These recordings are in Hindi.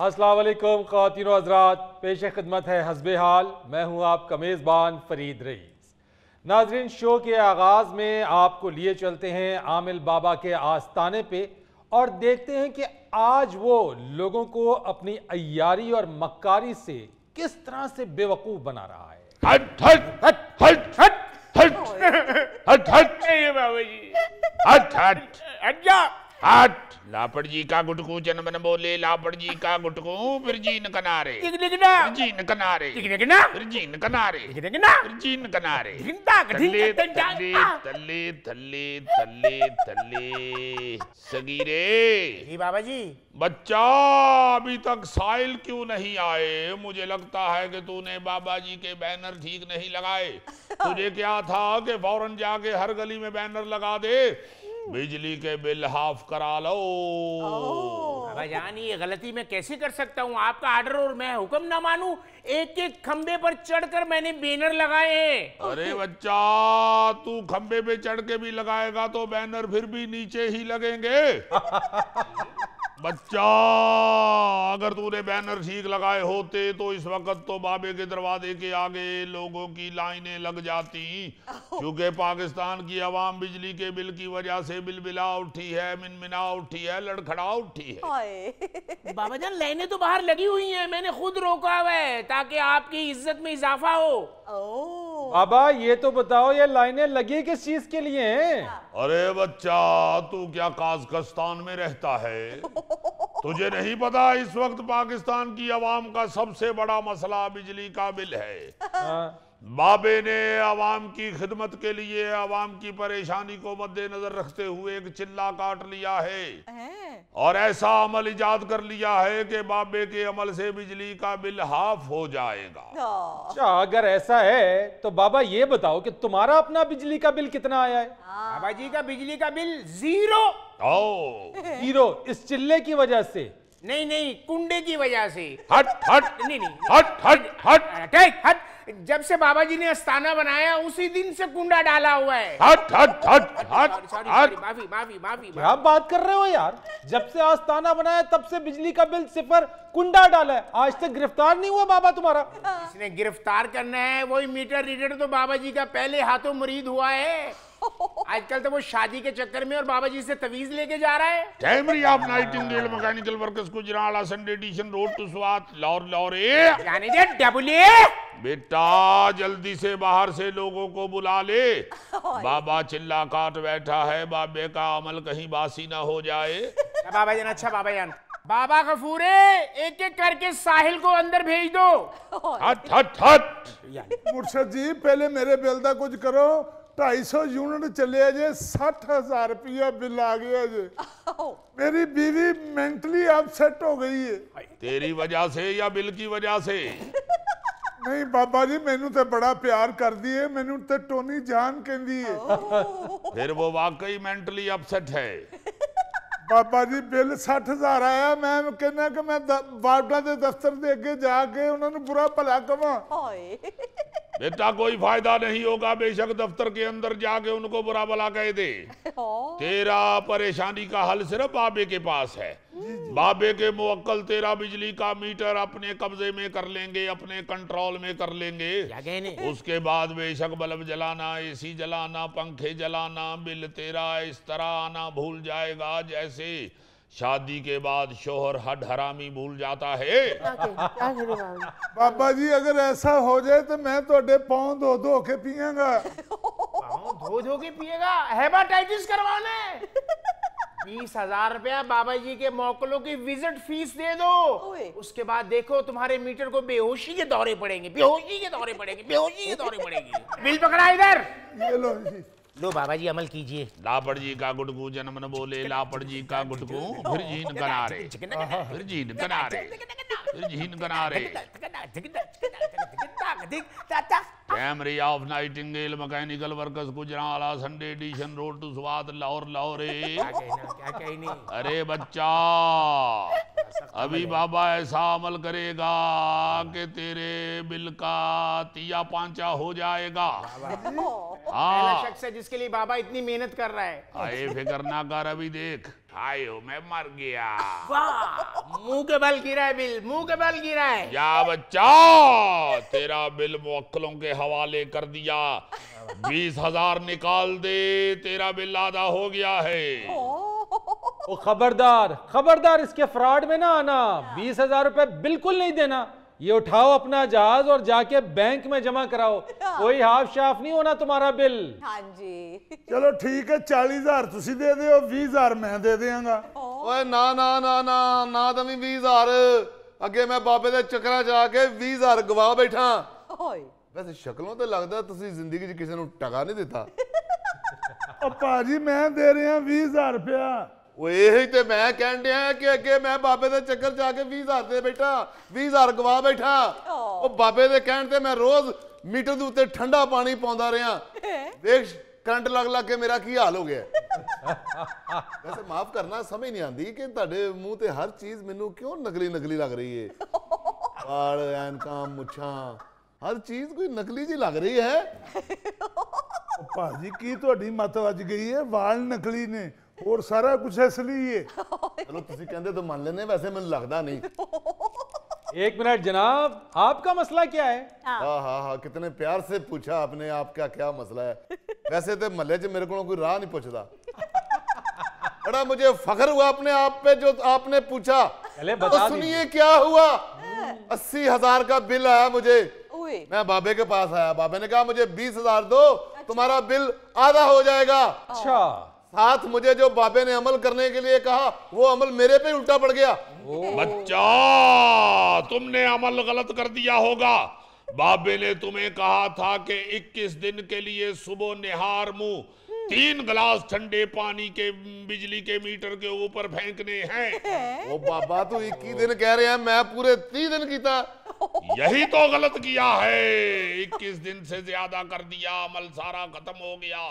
अस्सलाम वालेकुम ख़वातीन व हज़रात, पेश खिदमत है हस्बे हाल। मैं हूँ आपका मेज़बान फ़रीद रईस। नाज़रीन, शो के आगाज़ में आपको लिए चलते हैं आमिल बाबा के आस्ताने पे और देखते हैं कि आज वो लोगों को अपनी अय्यारी और मक्कारी से किस तरह से बेवकूफ़ बना रहा है। हट हट हट हट हट हट हट हट बाबा जी हट हट हट जा। हट लापड़ जी का गुटकू जन्मन बोले लापड़ जी का गुटकू फिर जीन कनारे दिखना जीन कनारे दिखना फिर जीन कनारे दिखना फिर जीन कनारे दिखता तल्ले दिखता तल्ले तल्ले तल्ले तल्ले तल्ले सगीरे जी बाबा जी। बच्चा अभी तक साहिल क्यों नहीं आए? मुझे लगता है कि तूने बाबा जी के बैनर ठीक नहीं लगाए। तुझे क्या था कि फौरन जाके हर गली में बैनर लगा दे, बिजली के बिल हाफ करा लो। बाबा जान, ये गलती मैं कैसे कर सकता हूँ? आपका आर्डर और मैं हुक्म ना मानूं? एक एक खंबे पर चढ़कर मैंने बैनर लगाए हैं। अरे बच्चा, तू खंबे पे चढ़ के भी लगाएगा तो बैनर फिर भी नीचे ही लगेंगे। बच्चा, अगर तूने बैनर ठीक लगाए होते तो इस वक्त तो बाबे के दरवाजे के आगे लोगों की लाइनें लग जाती, क्योंकि पाकिस्तान की आवाम बिजली के बिल की वजह से बिलबिला उठी है, मिनमिना उठी है, लड़खड़ा उठी है। बाबा जान, लाइनें तो बाहर लगी हुई हैं, मैंने खुद रोका हुआ है ताकि आपकी इज्जत में इजाफा हो। बाबा, ये तो बताओ, ये लाइनें लगी किस चीज के लिए हैं? अरे बच्चा, तू क्या काज़किस्तान में रहता है? तुझे नहीं पता इस वक्त पाकिस्तान की आवाम का सबसे बड़ा मसला बिजली का बिल है। बाबे ने आवाम की खिदमत के लिए आवाम की परेशानी को मद्देनजर रखते हुए एक चिल्ला काट लिया है और ऐसा अमल इजाद कर लिया है कि बाबे के अमल से बिजली का बिल हाफ हो जाएगा। अच्छा, अगर ऐसा है तो बाबा ये बताओ कि तुम्हारा अपना बिजली का बिल कितना आया है? बाबा जी का बिजली का बिल 0। जीरो? इस चिल्ले की वजह से? नहीं, कुंडे की वजह से। हट हट नहीं हट हट हट हट। जब से बाबा जी ने आस्थाना बनाया उसी दिन से कुंडा डाला हुआ है। हट हट हट हट सॉरी, माफी। क्या बात कर रहे हो यार? जब से आस्थाना बनाया तब से बिजली का बिल 0, कुंडा डाला है। आज तक गिरफ्तार नहीं हुआ बाबा तुम्हारा? इसने गिरफ्तार करना है, वही मीटर रीडर तो बाबा जी का पहले हाथों मुरीद हुआ है। आजकल तो वो शादी के चक्कर में और बाबा जी से तवीज लेके जा रहा है। टाइमरी of Nightingale mechanical workers Gujarat Sunday edition road to Swat Lahore जाने दे डबले। बेटा, जल्दी से बाहर से लोगों को बुला ले। बाबा चिल्ला काट बैठा है, बाबे का अमल कहीं बासी ना हो जाए। बाबा जान, अच्छा बाबा जान, बाबा गफूरे, एक एक करके साहिल को अंदर भेज दो। हट हट हट। मुर्शद जी, पहले मेरे बिल का कुछ करो। 250 यूनिट चले जे, 60,000 रुपया बिल आ गया जे। मेरी बीवी मेंटली अपसेट हो गई है। तेरी वजह से या बिल की वजह से? नहीं बाबा जी, मैनू तो बड़ा प्यार कर दी है, मैनू तो टोनी जान कहती है। फिर वो वाकई मेंटली अपसेट है। बाबा जी, बिल 60,000 आया। मैं कहना कि मैं वार्डा के दफ्तर के अगे जाके उन्होंने बुरा भला कवां। बेटा, कोई फायदा नहीं होगा, बेशक दफ्तर के अंदर जाके उनको बुरा भला कह दे। तेरा परेशानी का हल सिर्फ बाबे के पास है। बाबे के मुवक्किल तेरा बिजली का मीटर अपने कब्जे में कर लेंगे, अपने कंट्रोल में कर लेंगे। उसके बाद बेशक बल्ब जलाना, एसी जलाना, पंखे जलाना, बिल तेरा इस तरह आना भूल जाएगा जैसे शादी के बाद शोहर हड हरामी भूल जाता है। बाबा जी, अगर ऐसा हो जाए तो मैं तो पाँव धो धो के पियेगा। पाँव धो के पिएगा? हेपाटाइटिस करवाना है? 20,000 रुपया बाबा जी के मौकलों की विजिट फीस दे दो। उसके बाद देखो तुम्हारे मीटर को बेहोशी के दौरे पड़ेंगे। बिल पकड़ा इधर। ये लो जी। लो बाबा जी, अमल कीजिए। लापड़ जी का गुटकू जन्मन बोले लापड़ जी का गुटकू फिर जीन कनारे फिर जीन कनारे फिर जीन कनारे। कैमरी of Nightingale mechanical workers Gujarat Sunday edition road to Swat Lahore. अरे बच्चा, अभी बाबा ऐसा अमल करेगा कि तेरे बिल का तिया पांचा हो जाएगा। पहला शख्स है जिसके लिए बाबा इतनी मेहनत कर रहा है। आए फिक्र ना कर, अभी देख। हायो मैं मर गया। वाह, मुंह के बल गिरा है बिल, मुंह के बल गिरा है। या बच्चा, तेरा बिल मुवक्किलों के हवाले कर दिया। 20,000 निकाल दे, तेरा बिल आधा हो गया है। ओ खबरदार खबरदार, इसके फ्रॉड में ना आना। 20,000 रुपए बिल्कुल नहीं देना। ये उठाओ अपना जहाज और जाके बैंक में जमा कराओ। कोई हाफ शाफ नहीं होना तुम्हारा बिल। हाँ जी। चलो ठीक है, 40,000 तुसी दे दो, 20,000 मैं दे देंगा। ओए ना ना ना ना ना तभी 20,000 अगे मैं बाबे दे चक्करा जाके 20,000 गवा बैठा। वैसे शक्लों तो लगता तुसी जिंदगी च किसी नूं टका नहीं दिता। ओ भाजी मैं दे रहा 20,000 रुपया। वो यही तो मैं कह दिया कि अगे मैं बाबे दे चक्कर जाके 20,000 दे बैठा, 20,000 गवा बैठा। वो बाबे दे कहण ते मैं रोज मीटर दे उत्ते ठंडा पानी पाਉਂਦਾ रहा। देख करंट लग लग के मेरा की हाल हो गया। वैसे माफ करना, समझ नहीं आती कि तुहाडे मुंह ते हर चीज मैनू क्यों नकली नकली लग रही है। बाल, ऐनकां, मुछां, हर चीज कोई नकली जी लग रही है। भाजी की तुहाडी मत वज गई है, वाल नकली ने और सारा कुछ असली है। चलो तुसी कहंदे तो मान लेने, वैसे मैनू लगदा नहीं। एक मिनट जनाब, आपका मसला क्या है? हाँ हाँ हाँ, कितने प्यार से पूछा आपने, आपका क्या मसला है। वैसे तो महल्ले च मेरे को कोई राह नहीं पूछता। बड़ा मुझे फख्र हुआ अपने आप पे जो आपने पूछा। बता तो सुनिए क्या हुआ। 80,000 का बिल आया मुझे। मैं बाबे के पास आया, बाबे ने कहा मुझे 20,000 दो, तुम्हारा बिल आधा हो जाएगा। अच्छा, साथ मुझे जो बाबे ने अमल करने के लिए कहा वो अमल मेरे पे उल्टा पड़ गया। बच्चा, तुमने अमल गलत कर दिया होगा। बाबे ने तुम्हें कहा था कि 21 दिन के लिए सुबह निहार मुंह 3 गिलास ठंडे पानी के बिजली के मीटर के ऊपर फेंकने हैं। वो बाबा तो 21 दिन कह रहे हैं, मैं पूरे 30 दिन कीता। यही तो गलत किया है। 21 दिन से ज्यादा कर दिया, अमल सारा खत्म हो गया।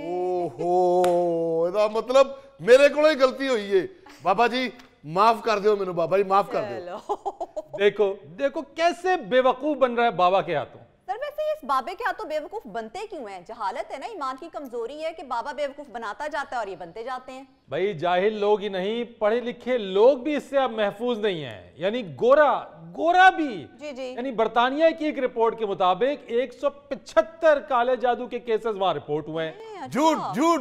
ओहो, इसका मतलब मेरे को ही गलती हुई है। बाबा जी माफ कर दो मेनू, बाबा जी माफ कर दो। देखो देखो कैसे बेवकूफ बन रहा है बाबा के हाथों। सर वैसे इस बाबे के हाथों बेवकूफ बनते क्यों हैं? जहालत है ना, ईमान की कमजोरी है कि बाबा बेवकूफ बनाता जाता है और ये बनते जाते हैं। भाई जाहिल लोग ही नहीं, पढ़े लिखे लोग भी इससे अब महफूज नहीं हैं। यानी गोरा गोरा भी। जी जी। यानी बर्तानिया की एक रिपोर्ट के मुताबिक 175 काले जादू के केसेस वहां रिपोर्ट हुए हैं। झूठ झूठ,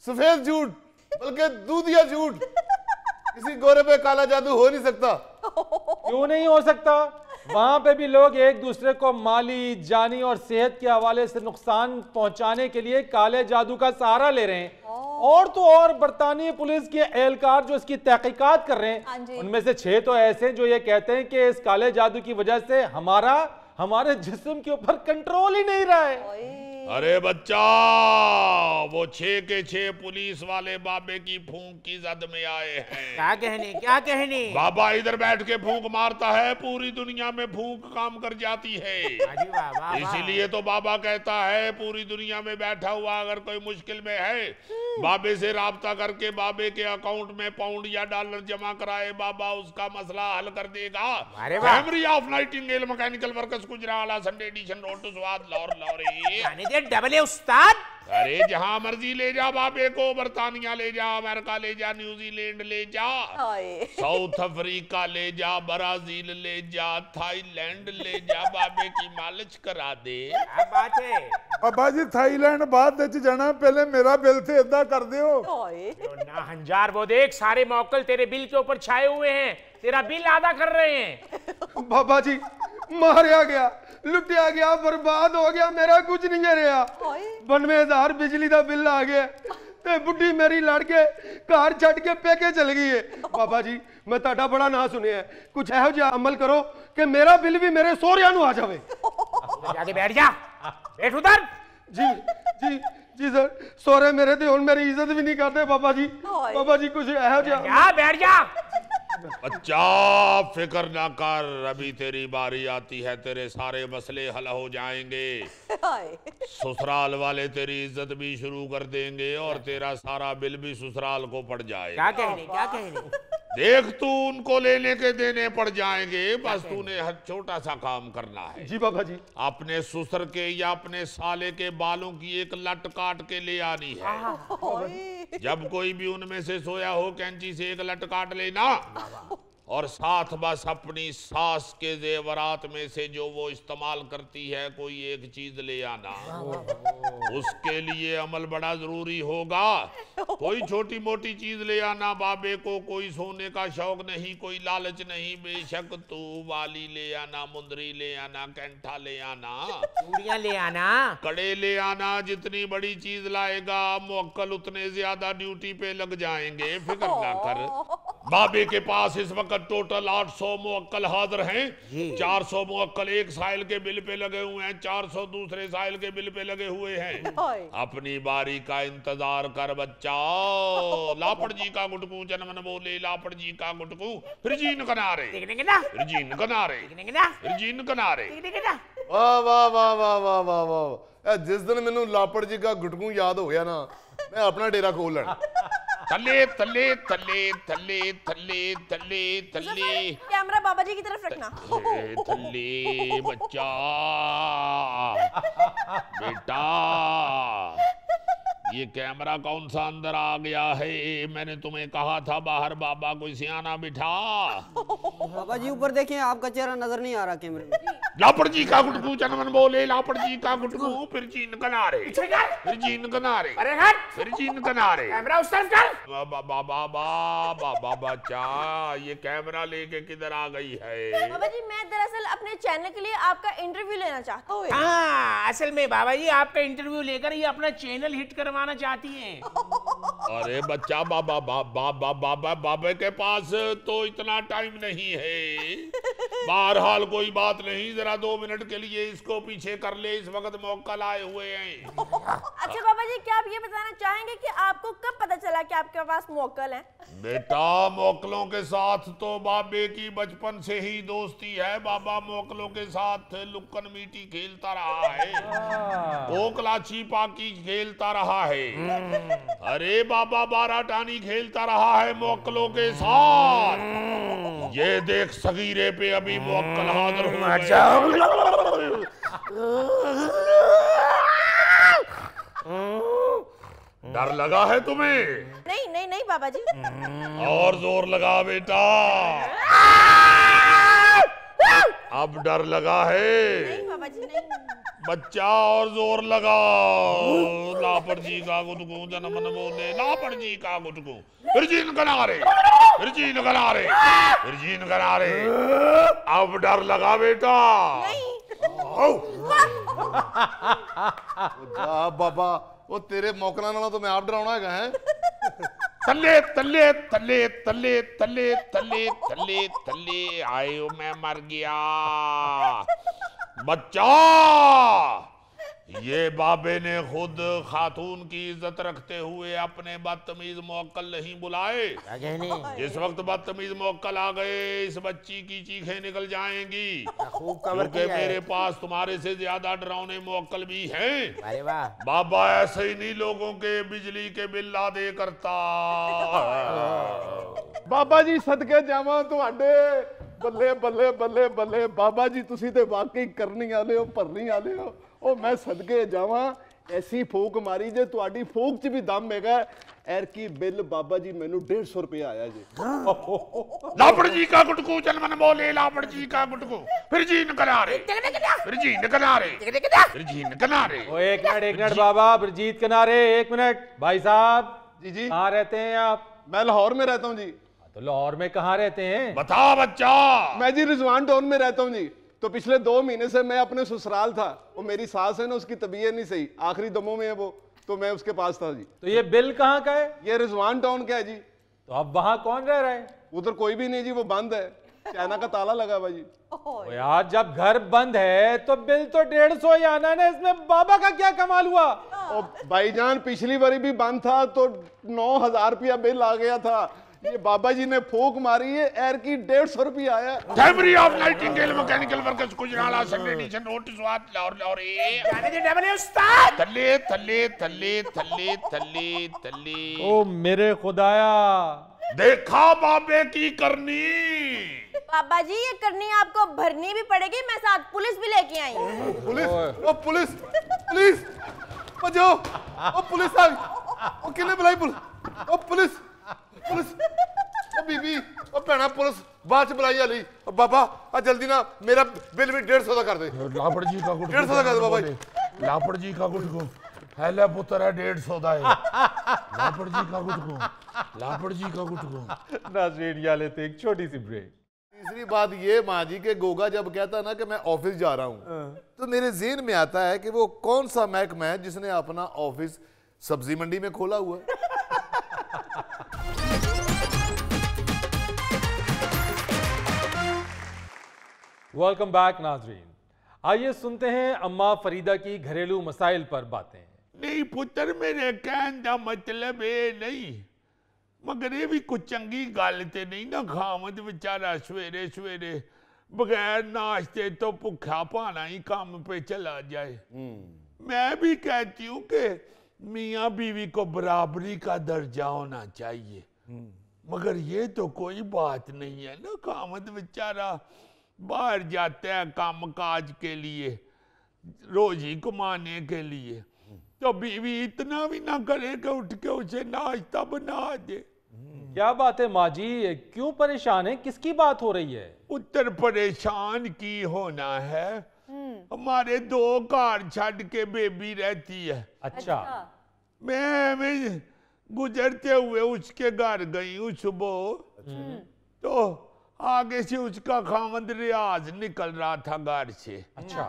सफेद झूठ, बल्कि दूधिया झूठ। किसी गोरे पे काला जादू हो नहीं सकता। क्यों नहीं हो सकता? वहां पे भी लोग एक दूसरे को माली, जानी और सेहत के हवाले से नुकसान पहुंचाने के लिए काले जादू का सहारा ले रहे हैं। और तो और बरतानी पुलिस के एहलकार जो इसकी तहकीकात कर रहे हैं, उनमें से 6 तो ऐसे जो ये कहते हैं कि इस काले जादू की वजह से हमारे जिस्म के ऊपर कंट्रोल ही नहीं रहा है। अरे बच्चा, वो 6 के 6 पुलिस वाले बाबे की फूंक की जद में आए हैं। क्या कहने? बाबा इधर बैठ के फूंक मारता है, पूरी दुनिया में फूंक काम कर जाती है। इसीलिए तो बाबा कहता है पूरी दुनिया में बैठा हुआ अगर कोई मुश्किल में है, बाबे से राब्ता करके बाबे के अकाउंट में पाउंड या डॉलर जमा कराए, बाबा उसका मसला हल कर देगा। Family of Nightingale mechanical workers Gujranwala Sunday edition road to Swat Lahore. Double उस्ताद। अरे जहां मर्जी ले जा बाबे को, बर्तानिया ले जा, अमेरिका ले जा, न्यूजीलैंड ले जा, साउथ अफ्रीका ले जा, ब्राजील ले जा, थाईलैंड ले जा, बाबे की मालिश करा दे। क्या बात है? बाबा जी थाईलैंड बाद विच जाना, पहले मेरा बिल थे इदा कर दियो ना। हंजार वो देख, सारे मौकल तेरे बिल के ऊपर छाए हुए हैं, तेरा बिल आधा कर रहे हैं। बाबा जी मारिया गया, लुटिया गया, बर्बाद हो गया, मेरा कुछ नहीं है रहा। 92,000 बिजली का बिल आ गया ते बुढ़ी मेरी लड़ के घर छड़ के पेके चल गई है। बाबा जी मैं ताड़ा बड़ा ना सुनिया, कुछ एहो जिहा अमल करो कि मेरा बिल भी मेरे सोहरिया नूं आ जावे। जाके बैठ जा, बैठ उधर। जी जी जी सर, सोहरे मेरे ते हुण मेरी इज्जत भी नहीं करते। बाबा जी कुछ एहो जिहा। बैठ जा। बच्चा फिक्र ना कर, अभी तेरी बारी आती है, तेरे सारे मसले हल हो जाएंगे। ससुराल वाले तेरी इज्जत भी शुरू कर देंगे और तेरा सारा बिल भी ससुराल को पड़ जाएगा। क्या कहने? देख तू उनको लेने के देने पड़ जाएंगे, बस तूने हर छोटा सा काम करना है। जी बाबा जी। अपने ससुर के या अपने साले के बालों की एक लट काट के ले आनी है। जब कोई भी उनमें से सोया हो कैंची से एक लट काट लेना, और साथ बस अपनी सास के जेवरात में से जो वो इस्तेमाल करती है कोई एक चीज ले आना। उसके लिए अमल बड़ा जरूरी होगा। कोई छोटी मोटी चीज ले आना बाबे को, कोई सोने का शौक नहीं, कोई लालच नहीं, बेशक तू वाली ले आना, मुंदरी ले आना, कैंठा ले आना, चूड़ियां ले आना, कड़े ले आना। जितनी बड़ी चीज लाएगा मुअक्कल उतने ज्यादा ड्यूटी पे लग जाएंगे, फिक्र ना कर। बाबे के पास इस वक्त टोटल 800 मुअक्कल हाजिर हैं। 400 मुअक्कल एक साइल के बिल पे लगे हुए हैं, 400 दूसरे साइल के बिल पे लगे हुए हैं। अपनी बारी का इंतजार कर बच्चा। लापड़ जी का गुटकू जनमन बोले, लापड़ जी का गुटकू फिर जीन कनारे, फिर जीन कनारे, फिर जीन कनारे। वाह वाह वाह वाह वाह वाह वाह। जिस दिन मैनू लापड़ जी का गुटकू याद हो गया ना, मैं अपना डेरा खोल लेना। थले थले थले थले थले थले थले। कैमरा बाबा जी की तरफ रखना। थले बच्चा बेटा, ये कैमरा कौन सा अंदर आ गया है? मैंने तुम्हें कहा था बाहर बाबा कोई सियाना बिठा। बाबा जी ऊपर देखें, आपका चेहरा नजर नहीं आ रहा कैमरे में। लापड़ जी का गुटकू जनमन बोले, लापड़ जी का गुटकू फिर जीन कनारे, फिर जीन कनारे, अरे हट, फिर जीन कनारे। कैमरा उस तरफ कर। बाबा बाबा बच्चा, ये कैमरा लेके किधर आ गई है? बाबा जी मैं दरअसल अपने चैनल के लिए आपका इंटरव्यू लेना चाहता हूँ। हाँ, असल में बाबा जी आपका इंटरव्यू लेकर ये अपना चैनल हिट करवाना चाहती हैं। अरे बच्चा, बाबा के पास तो इतना टाइम नहीं है। बहरहाल कोई बात नहीं, जरा 2 मिनट के लिए इसको पीछे कर ले, इस वक्त मौका लाए हुए हैं। अच्छा बाबा जी, क्या आप ये बताना चाहेंगे कि आपको कब पता चला कि आपके पास मौकल है? बेटा, मोकलों के साथ तो बाबे की बचपन से ही दोस्ती है। बाबा मोकलों के साथ लुक्कन मीटी खेलता रहा है, ओकला छिपाकी खेलता रहा है। अरे बाबा 12 टानी खेलता रहा है मोकलों के साथ। ये देख सगीरे पे अभी मोकल हाजिर हुआ। डर लगा है तुम्हें? नहीं नहीं नहीं बाबा जी। और जोर लगा बेटा। अब डर लगा है? नहीं बाबा जी नहीं। बच्चा और जोर लगा। लापड़ जी का गुटकू जनमन बोले, लापड़ जी का गुटकू फिर जीन कनारे, फिर जीन कनारे, फिर जीन कनारे। अब डर लगा बेटा? बाबा, वो तेरे मौकला नालों तो मैं आप डराउना है। तले तले तले तले तले तले तले तले आए, मैं मर गया। बच्चा, ये बाबे ने खुद खातून की इज्जत रखते हुए अपने बदतमीज मौक्कल नहीं बुलाए। जिस वक्त बदतमीज मौक्कल आ गए, इस बच्ची की चीखें निकल जाएंगी, क्योंकि मेरे पास तुम्हारे से ज्यादा डरावने मौक्कल भी हैं। अरे वाह। बाबा ऐसे ही नहीं लोगों के बिजली के बिल अदे करता। बाबा जी सदके जावां तुहाडे। बल्ले बल्ले बल्ले बल्ले बाबा जी, तुसी ते वाकई करनी आले हो, भरनी आले हो। ओ मैं सदके जावां, ऐसी फूक मारी जे तुहाडी फूक च भी दम हैगा। एर की बिल बाबा जी मैनू 150 रुपया आया जी। लापड़ जी का गुटकू जनमन बोले, लापड़ जी का गुटकू फिर जीन कनारे, फिर जीन कनारे, फिर जीन कनारे। ओ एक मिनट बाबा, ब्रजीत कनारे, एक मिनट। भाई साहब जी कहाँ रहते हैं आप? मैं लाहौर में रहता हूँ जी। तो लाहौर में कहाँ रहते हैं? बता बच्चा। मैं जी रिजवान टाउन में रहता हूँ जी। तो पिछले 2 महीने से मैं अपने ससुराल था। वो मेरी सास है ना, उसकी तबीयत नहीं सही, आखिरी दमों में है वो, तो मैं उसके पास था जी। तो ये बिल कहाँ का है? ये रिजवान टाउन का है जी। तो अब वहाँ कौन रह रहा है? उधर कोई भी नहीं जी, वो बंद है, चाइना का ताला लगा हुआ जी। ओ यार, जब घर बंद है तो बिल तो 150 ही आना है ना, इसमें बाबा का क्या कमाल हुआ? और भाईजान पिछली बारी भी बंद था तो 9000 रुपया बिल आ गया था। ये बाबा जी ने फूक मारी है, एर की 150 रुपया आया। Factory of Nightingale mechanical workers गुजराला सेक्रेटरी नोटिस वाट लाहौर जाने दे डबल उस्ताद। थल्ले थल्ले थल्ले थल्ले थल्ले थल्ले। ओ मेरे खुदाया, देखा बाबे की करनी। बाबा जी ये करनी आपको भरनी भी पड़ेगी, मैं साथ पुलिस भी लेके आई हूँ। पुलिस, ओ पुलिस, पुलिस, ओ जाओ, ओ पुलिस आ गई, ओ किन्ने बुलाई पुलिस, ओ पुलिस, पुलिस, ओ बीबी, ओ भैना पुलिस बाद च बुलाई हाली, ओ बाबा आ जल्दी ना मेरा बिल भी 150 का कर दे। लापड़ जी का गुट 150 का कर दे बाबा जी। लापड़ जी का गुट को हैला पुत्र है 150 का है। लापड़ जी का गुट को, लापड़ जी का गुट को। नाज़रीन यहाँ लेते एक छोटी सी ब्रेक। तीसरी बात ये माँ जी के गोगा जब कहता ना कि मैं ऑफिस जा रहा हूँ तो मेरे ज़हन में आता है कि वो कौन सा महकमा है जिसने अपना ऑफिस सब्जी मंडी में खोला हुआ है। वेलकम बैक नाज़रीन, आइए सुनते हैं अम्मा फरीदा की घरेलू मसाइल पर बातें। नहीं पुत्र मेरे कहने का मतलब ये नहीं, मगर ये भी कुछ चंगी गल ते नहीं ना। खामद बेचारा सवेरे सवेरे बगैर नाश्ते तो भुखा पाना ही काम पे चला जाए। मैं भी कहती हूँ कि मियाँ बीवी को बराबरी का दर्जा होना चाहिए, मगर ये तो कोई बात नहीं है ना। खामद बेचारा बाहर जाता है काम काज के लिए, रोजी कमाने के लिए, तो बीवी इतना भी ना करे कि उठ के उसे नाश्ता बना दे। क्या बात है माँ जी, क्यों परेशान है, किसकी बात हो रही है? उत्तर परेशान की होना है, हमारे 2 घर छड़ के बेबी रहती है। अच्छा। मैं गुजरते हुए उसके घर गई हूँ सुबह, तो आगे से उसका खामद रियाज निकल रहा था घर से। अच्छा।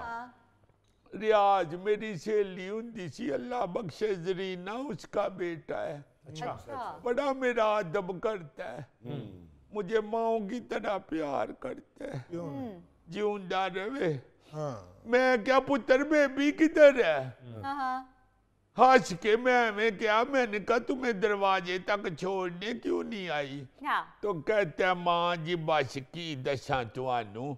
रियाज मेरी सहेली हुंदी सी, अल्लाह बख्शे जरीना उसका बेटा है। अच्छा। बड़ा मेरा अदब करता है, मुझे माओ की तरह प्यार करता है, जिंदा रहे। मैं क्या पुत्र बेबी किधर है? हंस के मैं क्या, मैंने कहा तुम्हें दरवाजे तक छोड़ने क्यों नहीं आई? तो कहता है मां जी बस की दसा तुहानू,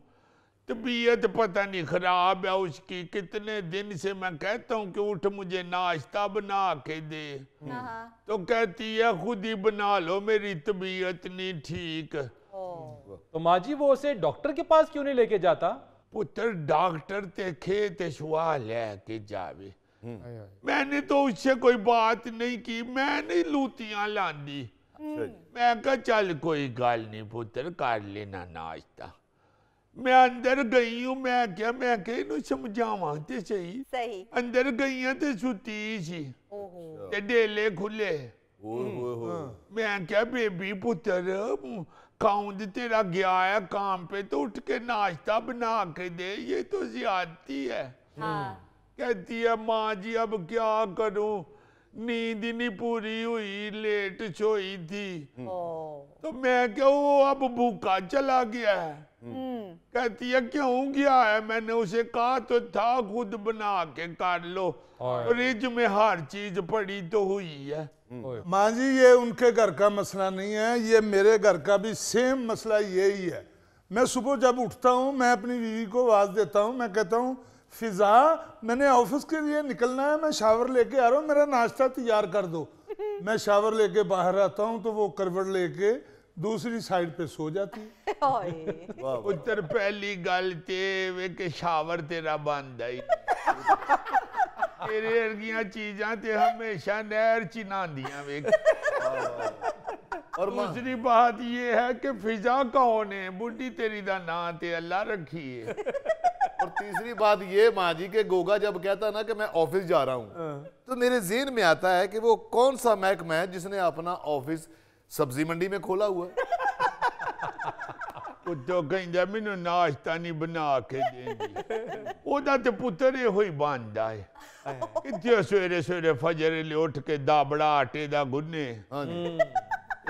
तबीयत पता नहीं खराब है उसकी, कितने दिन से मैं कहता हूँ कि उठ मुझे नाश्ता बना के दे, तो कहती है खुद ही बना लो, मेरी तबीयत नहीं ठीक। तो माँ जी वो उसे डॉक्टर के पास क्यों नहीं लेके जाता? पुत्र डॉक्टर ते खेत सवाल लेके जावे, मैंने तो उससे कोई बात नहीं की, मैं नहीं लूतियां लांदी। मैं कहा चल कोई गल नहीं पुत्र कर लेना नाश्ता। मैं अंदर गई हूँ, मैं क्या समझावा ते सही। अंदर गई हूँ ते सुती सी ते डेले खुले। मैं क्या बेबी पुत्र काउंड तेरा गया है काम पे, तो उठ के नाश्ता बना के दे, ये तो ज्यादती है। कहती है माँ जी अब क्या करूं, नींद नहीं पूरी हुई, लेट सोई थी। तो मैं क्या वो अब भूखा चला गया है? कहती है क्यों गया है? मैंने उसे कहा तो था खुद बना के कर लो, फ्रिज में हर चीज पड़ी तो हुई है। माँ जी ये उनके घर का मसला नहीं है, ये मेरे घर का भी सेम मसला यही है। मैं सुबह जब उठता हूँ मैं अपनी बीवी को आवाज देता हूँ, मैं कहता हूँ फिजा मैंने ऑफिस के लिए निकलना है, मैं शावर लेके आ रहा हूँ, मेरा नाश्ता तैयार कर दो। मैं शावर लेके बाहर आता हूँ तो वो करवट लेके दूसरी साइड पे सो जाती है। उत्तर पहली गल ते वे के शावर तेरा बंद आई, तेरे वर्गियां चीजां ते हमेशा नहर च नहांदियां वे। और दूसरी बात ये है कि फिजा कौन है? बुढ़ी तेरी दा नाम ते अल्लाह रखी है। और तीसरी बात ये माँ जी के गोगा जब कहता ना कि मैं ऑफिस जा रहा हूँ तो मेरे ज़हन में आता है कि वो कौन सा महकमा है जिसने अपना ऑफिस सब्जी मंडी में खोला हुआ है। तो कहंदा मैनू नाश्ता नहीं बना के देंदी, ओदा ते पुत्र ये होई बांदा है कि सवेरे सवेरे फजर ले उठ के दाबड़ा आटे दा गुन्ने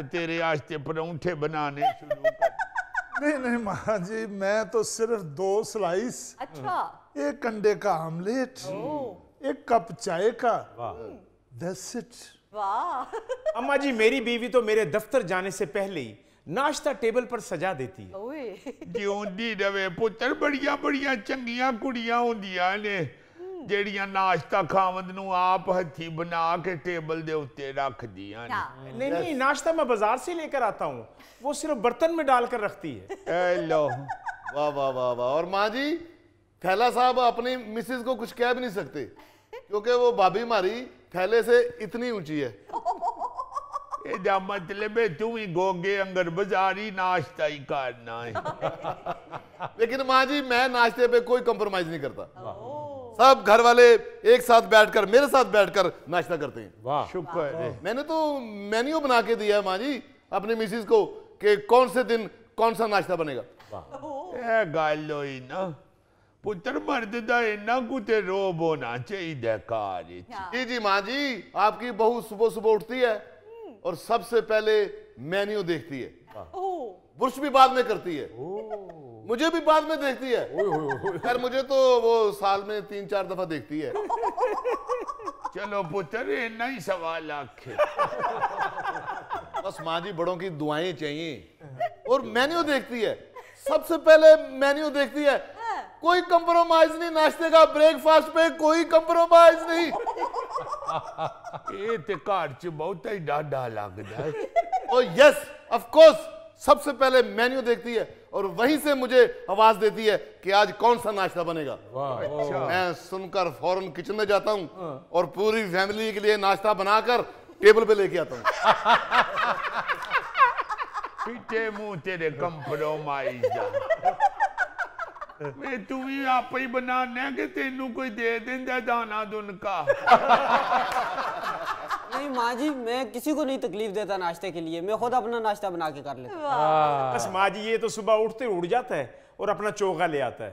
तेरे आस्ते परौंठे बनाने शुरू कर। नहीं माँ जी मैं तो सिर्फ 2 स्लाइस, अच्छा, 1 अंडे का आमलेट, 1 कप चाय का, that's it। वाह। अम्मा जी मेरी बीवी तो मेरे दफ्तर जाने से पहले ही नाश्ता टेबल पर सजा देती है। जिउंदी रवे पुत्र, बड़िया बड़िया चंगियां कुड़ियां होंदियां ने ਜਿਹੜੀਆਂ नाश्ता खावंद नूं आप हथी बना के टेबल दे उत्ते रख दियां नहीं नहीं, नाश्ता मैं बाजार से लेकर आता हूँ, वो सिर्फ बर्तन में डालकर रखती है। लो वाह वाह वाह वाह। और माँ जी, थैला साहब अपनी मिसेज को कुछ कह भी नहीं सकते क्योंकि वो भाभी हमारी थैले से इतनी ऊंची है। ਇਹਦਾ मतलब है तू ही गोगे अंगर बाजारी नाश्ता ही करना है। लेकिन माँ जी, मैं नाश्ते पे कोई कंप्रोमाइज नहीं करता। सब घर वाले एक साथ बैठकर, मेरे साथ बैठकर नाश्ता करते हैं। वाह, शुक्र है। मैंने तो मेन्यू बना के दिया है माँ जी अपनी मिसेज को कि कौन से दिन कौन सा नाश्ता बनेगा। ਇਹ ਗੱਲ ਹੋਈ ਨਾ ਪੁੱਤਰ, ਮਰਦ ਦਾ ਇੰਨਾ ਕੁ ਤੇ ਰੋਬ होना चाहिए कार जी जी माँ जी, आपकी बहू सुबह सुबह उठती है और सबसे पहले मेन्यू देखती है, ब्रश भी बाद में करती है, मुझे भी बाद में देखती है। खैर मुझे तो वो साल में 3-4 दफा देखती है। चलो पुत्र, इतना ही सवाल आखे। बस माँ जी, बड़ों की दुआएं चाहिए। और मेन्यू देखती है, सबसे पहले मेन्यू देखती है, कोई कंप्रोमाइज नहीं नाश्ते का, ब्रेकफास्ट पे कोई कंप्रोमाइज नहीं। ये ते घर च बहुत ही डाढ़ा लगता है। ओ यस ऑफ कोर्स, सबसे पहले मेन्यू देखती है और वहीं से मुझे आवाज देती है कि आज कौन सा नाश्ता बनेगा। मैं सुनकर फौरन किचन में जाता हूँ और पूरी फैमिली के लिए नाश्ता बनाकर टेबल पे लेके आता हूँ। पीछे मुंह तेरे कंप्रोमाइज मैं तू भी आप ही बनाने कि तेनू कोई दे देंदा दाना दुनका। नहीं माँ जी, मैं किसी को नहीं तकलीफ देता नाश्ते के लिए, मैं खुद अपना नाश्ता बना के कर लेता हूँ। बस माँ जी, ये तो सुबह उठते उड़ जाता है और अपना चोगा ले आता है।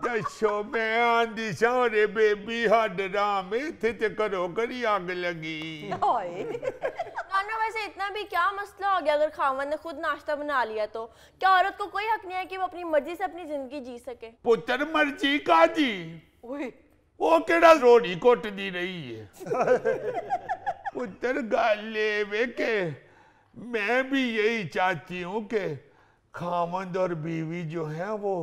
दसो मैं आंदी सारे बेबी हड राम इत्थे ते करो करी आग लगी। नाना, वैसे इतना भी क्या मसला हो गया अगर खावन ने खुद नाश्ता बना लिया तो? क्या औरत को कोई हक नहीं है कि वो अपनी मर्जी से अपनी जिंदगी जी सके? पुत्र मर्जी का जी, वो केड़ा रोड़ी कोट दी रही है। पुत्र गाले वे के मैं भी यही चाहती हूँ कि खामंद और बीवी जो है वो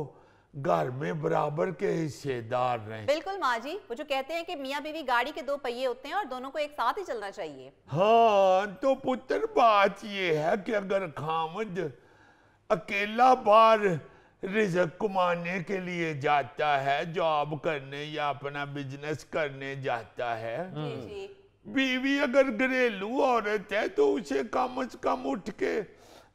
घर में बराबर के हिस्सेदार रहे। बिल्कुल माँ जी, वो जो कहते हैं कि मियाँ बीवी गाड़ी के 2 पहिए होते हैं और दोनों को एक साथ ही चलना चाहिए। हाँ, तो पुत्र बात ये है कि अगर खामद अकेला बाहर रिज़्क़ कमाने के लिए जाता है, जॉब करने या अपना बिजनेस करने जाता है, बीवी अगर घरेलू औरत है तो उसे कम से कम उठ के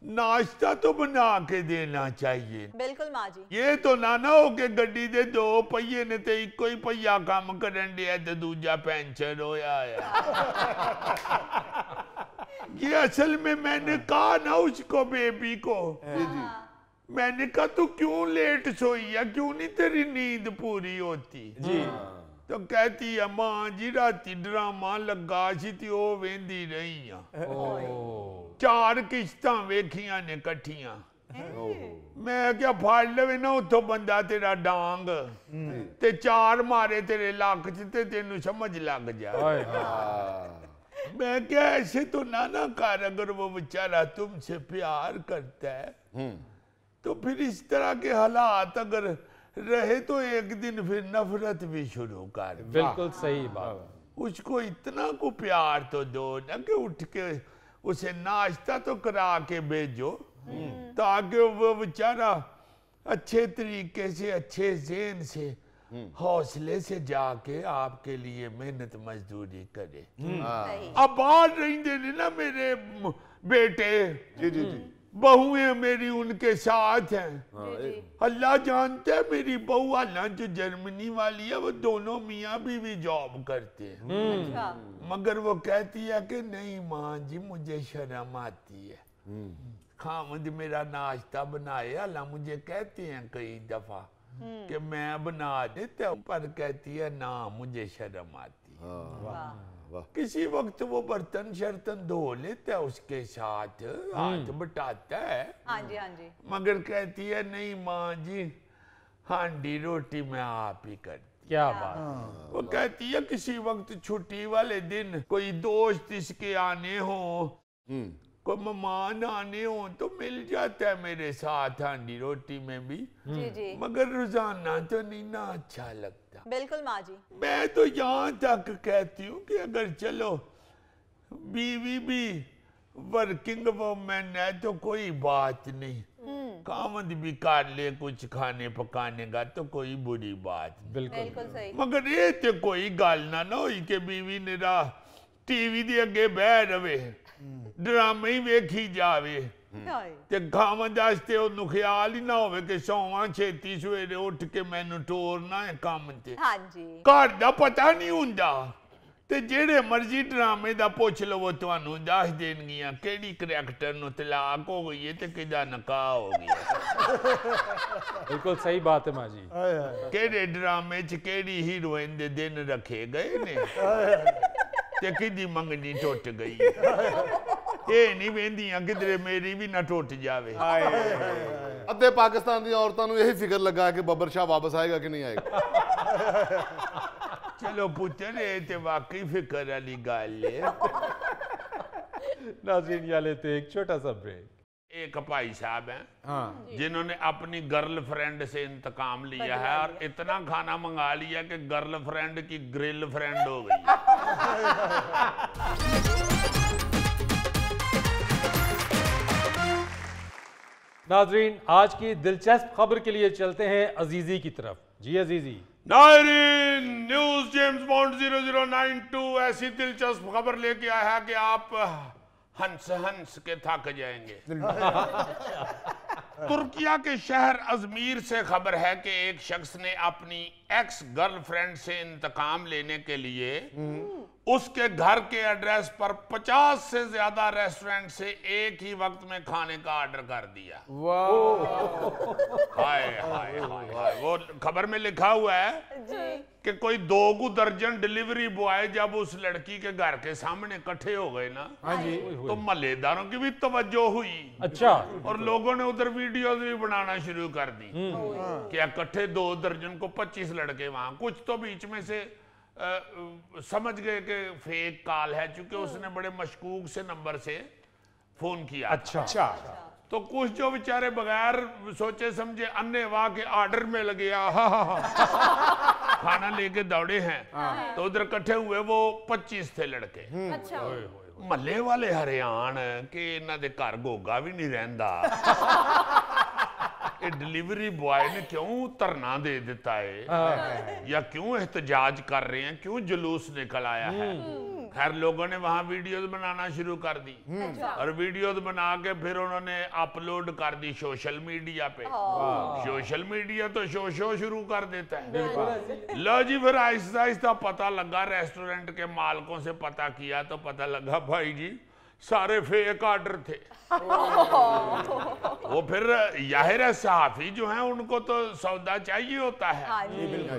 नाश्ता तो बना के देना चाहिए। बिल्कुल माँ जी। ये तो ना हो के गड्डी दे 2 पहिए ने ते इको ही पहिया काम करन दिया ते दूजा पंचर होया है। ये असल में मैंने कहा ना उसको, बेबी को, मैंने कहा तू क्यों लेट सोई है, क्यों नहीं तेरी नींद पूरी होती जी? तो कहती है मां जी राती ड्रामा लगा सी ते ओ वेंदी रही हां। 4 किश्तां वेखियां ने कट्ठियां। मैं क्या फाड़ लवे ना उतो बंदा तेरा डांग ते 4 मारे तेरे लक च ते तेनू समझ लग जाए। मैं क्या ऐसे तो ना कर, अगर वो बेचारा तुमसे प्यार करता है तो फिर इस तरह के हालात अगर रहे तो एक दिन फिर नफरत भी शुरू कर। बिल्कुल सही बात। उसको इतना को प्यार तो दो ना कि उठ के उसे नाश्ता तो करा के भेजो ताकि वो बेचारा अच्छे तरीके से, अच्छे ज़हन से, हौसले से जाके आपके लिए मेहनत मजदूरी करे। अब बाहर रहेंगे ना मेरे बेटे, जी जी जी, बहुएं मेरी उनके साथ हैं। अल्लाह जानता है मेरी बहू अल्लाह जो जर्मनी वाली है वो दोनों मियाँ बीवी जॉब करते हैं, मगर वो कहती है कि नहीं माँ जी मुझे शर्म आती है। खामद मेरा नाश्ता बनाए, अल्लाह मुझे कहते हैं कई दफा कि मैं बना देता हूँ, पर कहती है ना मुझे शर्म आती है। किसी वक्त वो बर्तन शर्तन धो लेता है उसके साथ, हाथ बटाता है, हाँ जी हाँ जी, मगर कहती है नहीं माँ जी हांडी रोटी मैं आप ही करती। क्या बात। वो कहती है किसी वक्त छुट्टी वाले दिन कोई दोस्त इसके आने हो, कोई मेहमान आने हो तो मिल जाता है मेरे साथ हांडी रोटी में भी, जी जी, मगर रोजाना तो नहीं ना अच्छा लगता। बिल्कुल माँ जी। मैं तो यहाँ तक कहती हूँ कि अगर चलो बीवी भी वर्किंग वुमेन है तो कोई बात नहीं, कामद भी कर ले कुछ खाने पकाने का तो कोई बुरी बात। बिल्कुल सही। मगर ये तो कोई गल ना होई कि बीवी ने टीवी दे अगे बह रहे ड्रामे ही वेखी जावे ते खामद वास्ते ओनू ख्याल ही ना होवे कि सोवां छेती सवेरे उठ के मैनू टोरना है काम ते। हाँ जी। घर दा पता नहीं हुंदा ते जेड़े मर्जी ड्रामे दा पुछ लवो तुहानू दस देणगियां केड़ी करैक्टर नू तलाक हो गई है ते किदा निकाह हो गया। बिल्कुल सही बात है माँ जी। केड़े ड्रामे च केड़ी हीरोइन दे दिन रखे गए ने ते किदी मंगनी टुट गई। ये नहीं वेंदियां किधरे मेरी भी ना टुट जावे। अद्धे पाकिस्तान दी औरतां नू यही फिक्र लगा कि बब्बर शाह वापस आएगा कि नहीं आएगा। चलो पुत्र ये ते वाकई फिक्र वाली गल है। नाज़रीन या लेते एक छोटा सा ब्रेक। एक भाई साहब हैं जिन्होंने अपनी गर्लफ्रेंड से इंतकाम लिया है और इतना खाना मंगा लिया कि गर्लफ्रेंड की ग्रिल फ्रेंड हो गई। नाज़रीन आज की दिलचस्प खबर के लिए चलते हैं अजीजी की तरफ। जी अजीजी। नाज़रीन न्यूज़ जेम्स बॉन्ड 0092 ऐसी दिलचस्प खबर लेके आया है कि आप हंस हंस के थक जाएंगे। तुर्किया के शहर अजमीर से खबर है कि एक शख्स ने अपनी एक्स गर्लफ्रेंड से इंतकाम लेने के लिए उसके घर के एड्रेस पर 50 से ज्यादा रेस्टोरेंट से एक ही वक्त में खाने का ऑर्डर कर दिया। हाय हाय हाय हाय। वो खबर में लिखा हुआ है कि कोई 2 दर्जन डिलीवरी बॉय जब उस लड़की के घर के सामने इकट्ठे हो गए ना तो महल्लेदारों की भी तवज्जो हुई। अच्छा। और लोगों ने उधर वीडियोस भी बनाना शुरू कर दी कि इकट्ठे 2 दर्जन को 25 लड़के वहां। कुछ तो बीच में से समझ गए कि फेक कॉल है क्योंकि उसने बड़े मशकूक से नंबर से फोन किया। अच्छा। तो कुछ जो बेचारे बगैर सोचे समझे अन्य वाह के ऑर्डर में लगे खाना लेके दौड़े हैं तो उधर इकट्ठे हुए वो 25 थे लड़के। महल्ले वाले हरियाण के इन्हां दे घर गोगा भी नहीं रहंदा। डिलीवरी बॉय ने क्यों धरना दे देता है या क्यों एहतजाज कर रहे हैं, क्यों जुलूस निकल आया है। खैर लोगों ने वहां वीडियोस बनाना शुरू कर दी और वीडियोस बना के फिर उन्होंने अपलोड कर दी सोशल मीडिया पे। सोशल मीडिया तो शो शुरू कर देता है। लो जी फिर आहिस्ता आहिस्ता पता लगा, रेस्टोरेंट के मालिकों से पता किया तो पता लगा भाई जी सारे फेक ऑर्डर थे। वो फिर जाहिर है सहाफी जो हैं उनको तो सौदा चाहिए होता है।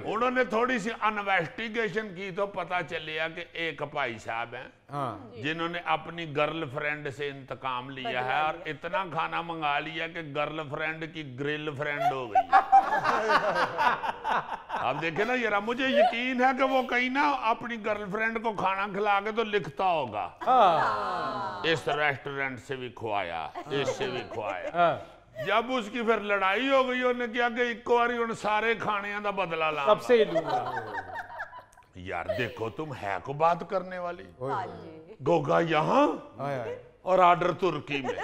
उन्होंने थोड़ी सी इन्वेस्टिगेशन की तो पता चलिया कि एक भाई साहब हैं जिन्होंने अपनी गर्लफ्रेंड से इंतकाम लिया है और इतना खाना मंगा लिया कि गर्लफ्रेंड की ग्रिल फ्रेंड हो गई। अब देखे ना यार, मुझे यकीन है कि वो कहीं ना अपनी गर्लफ्रेंड को खाना खिला के तो लिखता होगा इस रेस्टोरेंट से भी खुआया, इससे भी खुआया। जब उसकी फिर लड़ाई हो गई उन्हें क्या कि एक बारी उन सारे खाने का बदला ला सबसे लूंगा। यार देखो तुम है को बात करने वाली। गोगा यहाँ और ऑर्डर तुर्की में।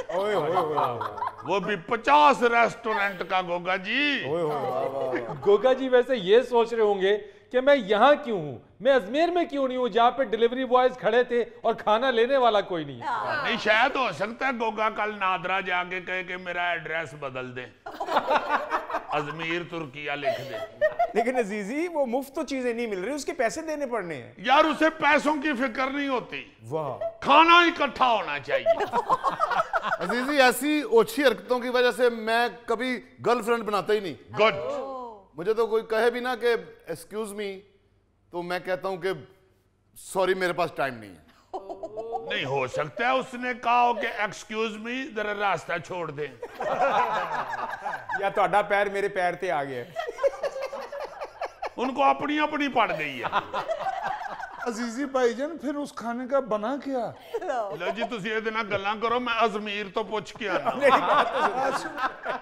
वो भी 50 रेस्टोरेंट का। गोगा जी गोगा जी वैसे ये सोच रहे होंगे कि मैं यहाँ क्यों हूँ, मैं अजमेर में क्यों नहीं हूँ जहाँ पे डिलीवरी बॉयज खड़े थे और खाना लेने वाला कोई नहीं है। नहीं शायद हो सकता है गोगा कल नादरा जाके कहे कि मेरा एड्रेस बदल दे, अजमेर तुर्किया लिख दे। लेकिन अजीजी वो मुफ्त तो चीजें नहीं मिल रही, उसके पैसे देने पड़ने हैं। यार उसे पैसों की फिक्र नहीं होती, वाह खाना इकट्ठा होना चाहिए। अजीजी ऐसी ओछी हरकतों की वजह से मैं कभी गर्लफ्रेंड बनाता ही नहीं। गुड। मुझे तो कोई कहे भी ना कि एक्सक्यूज मी तो मैं कहता हूं कि सॉरी मेरे पास टाइम नहीं है। नहीं हो सकता है उसने कहा हो कि एक्सक्यूज मी जरा रास्ता छोड़ दे या ਤੁਹਾਡਾ पैर मेरे पैर ते आ गया। उनको अपनी अपनी पड़ गई है। अजीजी भाईजान फिर उस खाने का बना क्या? लो जी तुसी ये दिन गल्लां करो, मैं अजमेर तो पूछ के आना।